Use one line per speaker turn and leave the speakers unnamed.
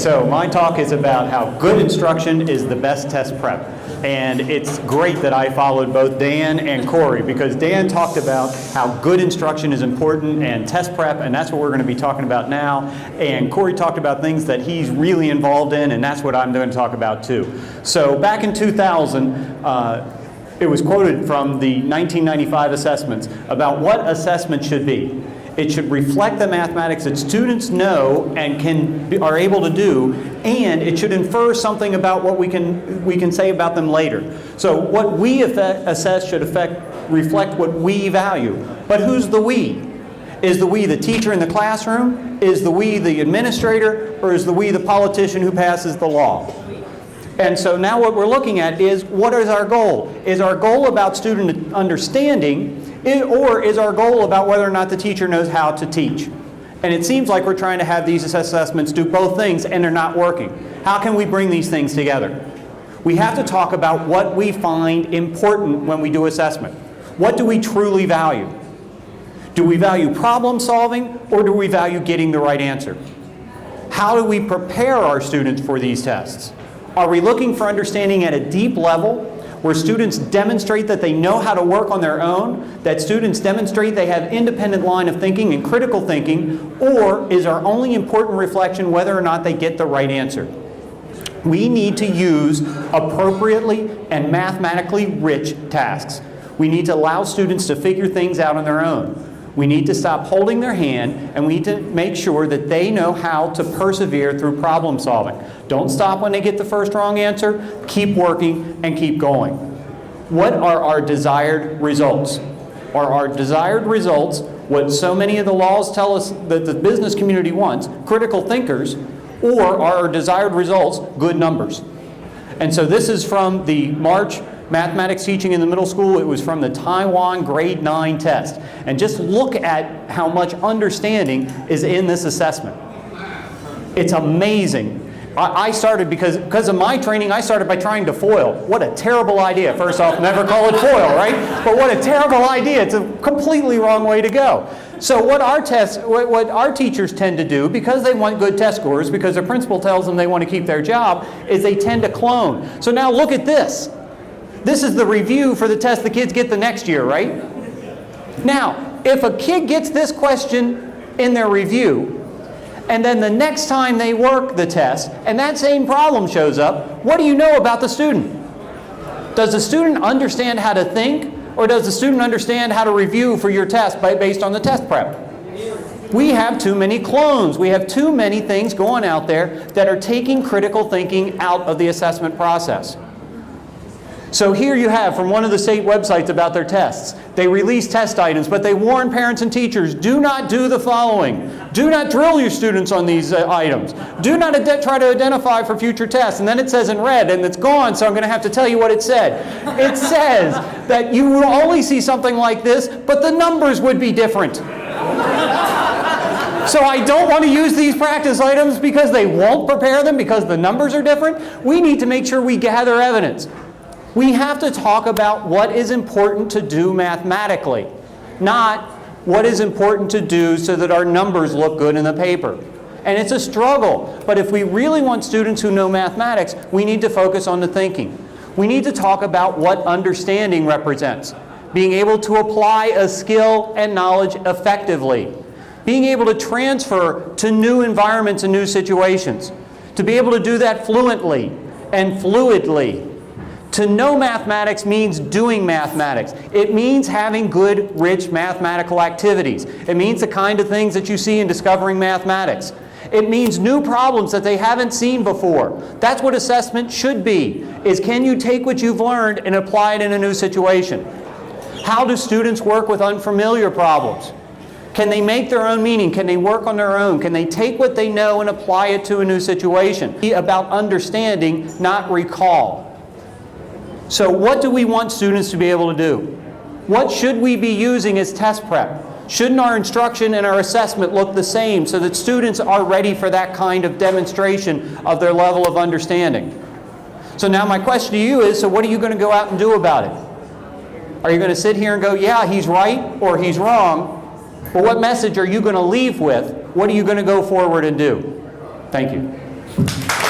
so my talk is about how good instruction is the best test prep. And it's great that I followed both Dan and Corey, because Dan talked about how good instruction is important and test prep, and that's what we're going to be talking about now. And Corey talked about things that he's really involved in, and that's what I'm going to talk about too. So back in 2000, it was quoted from the 1995 assessments about what assessment should be. It should reflect the mathematics that students know and are able to do, and it should infer something about what we can say about them later. So what we assess should reflect what we value. But who's the we? Is the we the teacher in the classroom? Is the we the administrator? Or is the we the politician who passes the law? And so now what we're looking at is, what is our goal? Is our goal about student understanding, or is our goal about whether or not the teacher knows how to teach? And it seems like we're trying to have these assessments do both things, and they're not working. How can we bring these things together? We have to talk about what we find important when we do assessment. What do we truly value? Do we value problem solving, or do we value getting the right answer? How do we prepare our students for these tests? Are we looking for understanding at a deep level, where students demonstrate that they know how to work on their own, that students demonstrate they have independent line of thinking and critical thinking, or is our only important reflection whether or not they get the right answer? We need to use appropriately and mathematically rich tasks. We need to allow students to figure things out on their own. We need to stop holding their hand, and we need to make sure that they know how to persevere through problem solving. Don't stop when they get the first wrong answer. Keep working and keep going. What are our desired results? Are our desired results what so many of the laws tell us that the business community wants, critical thinkers, or are our desired results good numbers? And so this is from the March Mathematics Teaching in the Middle School. It was from the Taiwan Grade 9 test. And just look at how much understanding is in this assessment. It's amazing. I started, because of my training, I started by trying to FOIL. What a terrible idea. First off, never call it FOIL, right? But what a terrible idea. It's a completely wrong way to go. So what our teachers tend to do, because they want good test scores, because their principal tells them they want to keep their job, is they tend to clone. So now look at this. This is the review for the test the kids get the next year, right? Now, if a kid gets this question in their review, and then the next time they work the test, and that same problem shows up, what do you know about the student? Does the student understand how to think, or does the student understand how to review for your test based on the test prep? We have too many clones. We have too many things going out there that are taking critical thinking out of the assessment process. So here you have from one of the state websites about their tests. They release test items, but they warn parents and teachers, do not do the following. Do not drill your students on these items. Do not try to identify for future tests. And then it says in red, and it's gone, so I'm going to have to tell you what it said. It says that you will only see something like this, but the numbers would be different. So I don't want to use these practice items because they won't prepare them because the numbers are different. We need to make sure we gather evidence. We have to talk about what is important to do mathematically, not what is important to do so that our numbers look good in the paper. And it's a struggle, but if we really want students who know mathematics, we need to focus on the thinking. We need to talk about what understanding represents, being able to apply a skill and knowledge effectively, being able to transfer to new environments and new situations, to be able to do that fluently and fluidly. To know mathematics means doing mathematics. It means having good, rich mathematical activities. It means the kind of things that you see in discovering mathematics. It means new problems that they haven't seen before. That's what assessment should be, is can you take what you've learned and apply it in a new situation? How do students work with unfamiliar problems? Can they make their own meaning? Can they work on their own? Can they take what they know and apply it to a new situation? It's about understanding, not recall. So what do we want students to be able to do? What should we be using as test prep? Shouldn't our instruction and our assessment look the same so that students are ready for that kind of demonstration of their level of understanding? So now my question to you is, so what are you going to go out and do about it? Are you going to sit here and go, yeah, he's right or he's wrong? Well, what message are you going to leave with? What are you going to go forward and do? Thank you. you.